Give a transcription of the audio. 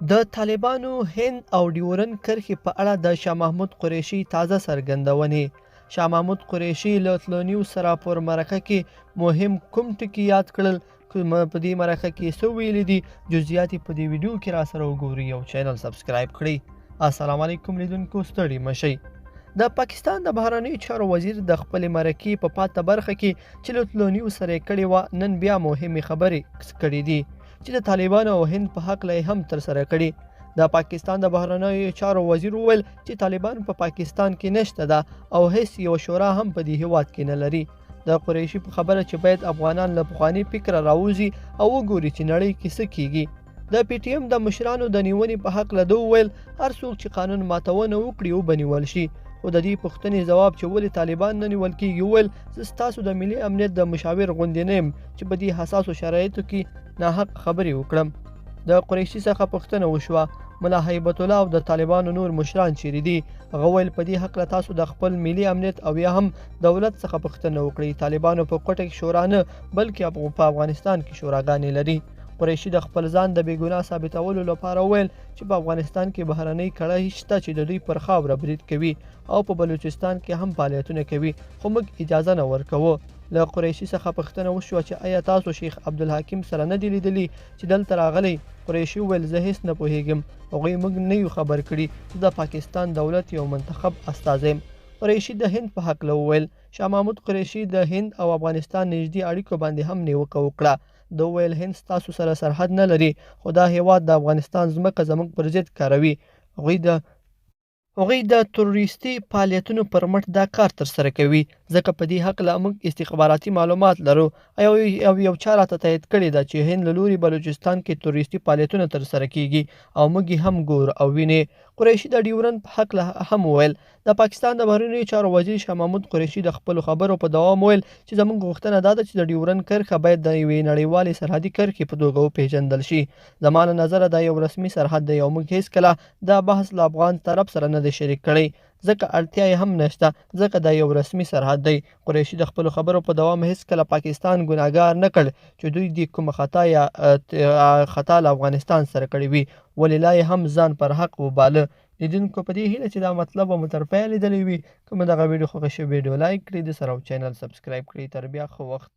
د طالبانو هند او ډیورنډ کرښې په اړه د شاه محمود قریشي تازه څرګندونې. شاه محمود قریشي له طلوع نیوز سره پر مرکه کې مهم کوم ټکي یاد کړل، په دې مرکه کې څه ویلي دي، جزئیات یې په دې ویډیو کې را سره وګورئ او چینل سبسکرایب کړئ. السلام علیکم لیدونکو، ستړي مشئ. د پاکستان د بهرنیو چارو وزیر د خپلې مرکې په پاته برخه کې چې له طلوع نیوز سره یې کړې وه، نن بیا مهمې خبرې کړې دي چې د طالبانو او هند په هکله یې هم ترسره کړي. د پاکستان د بهرنیو چارو وزیر وویل چې طالبان په پاکستان کې نشته ده او هیڅ یو شورا هم په دې هیواد کې نه لري. د قریشي په خبره چې باید افغانان له پخواني فکره راوځي او وګوري چې نړۍ کې څه کیږي. د پی ټی ایم د مشرانو د نیونې په هکله ده وویل هر څوک چې قانون ماتونه وکړي وبنیول شي. خو د دې پوښتنې ځواب چې ولې طالبان نه نیول کېږي وویل زه ستاسو د ملي امنیت د مشاور غوندې نه یم چې په دې حساسو شرایطو کې ناحق خبرې وکړم. د قریشي څخه پوښتنه وشوه ملا هیبت الله او د طالبانو نور مشران چیرې دي. هغه ویل په دې هکله تاسو د خپل ملي امنیت او یا هم دولت څخه پوښتنه وکړئ. طالبانو په کوټه کې شورا نه بلکې په افغانستان کې شوراګانې لري. قریشي د خپل ځان د بېګناه ثابتولو لپاره ویل چې په افغانستان کې بهرنۍ کړۍ شته چې د دوی پر خاوره برید کوي او په بلوچستان کې هم فعالیتونه کوي، خو موږ اجازه نه ورکوو. له قریشي څخه پوښتنه وشوه چې آیا تاسو شیخ عبدالحکیم سره نه دی لیدلی چې دلته راغلی؟ قریشي وویل زه هیڅ نه پوهیږم، هغوی موږ نه یو خبر کړي، زه د پاکستان دولت یو منتخب استازی یم. قریشي د هند په هکله وویل. شاه محمود قریشي د هند او افغانستان نږدې اړیکو باندې هم نیوکه وکړه. ده وویل هند ستاسو سره سرحد نه لري، خو دا هیواد د افغانستان ځمکه زموږ پر ضد کاروي. هغوی د تروریستي فعالیتونو پر مټ دا کار ترسره کوي، ځکه په دې هکله موږ استخباراتي معلومات لرو او یو چا راته تایید کړې ده چې هند له لوري بلوچستان کې تروریستي فعالیتونه ترسره کیږي او موږ یې هم ګورو او وینې. قریشي د ډیورنډ په هکله هم وویل. د پاکستان د بهرنیو چارو وزیر شاه محمود قریشي د خپلو خبرو په دوام وویل چې زموږ غوښتنه دا ده چې د ډیورنډ کرښه باید د یوې نړیوالې سرحدي کرښې په توګه وپېژندل شي. زما له نظره دا یو رسمي سرحد دی او موږ هیڅکله دا بحث له افغان طرف سره نه دی شریک کړی، ځکه اړتیا یې هم نشته، ځکه دا یو رسمي سرحد دی. قریشي د خپلو خبرو په دوام هیڅکله پاکستان ګناهګار نه کړ چې دوی د کومه خطا له افغانستان سره کړې وي، ولې لا یې هم ځان پر حق وباله. لیدونکو په دې هیله چې دا مطلب مو تر پایه لیدلی وي، که مو دغه ویډیو خوښه شوې ویډیو لایک کړئ، د سره او چینل سبسکرایب کړئ. تر بیا ښه وخت.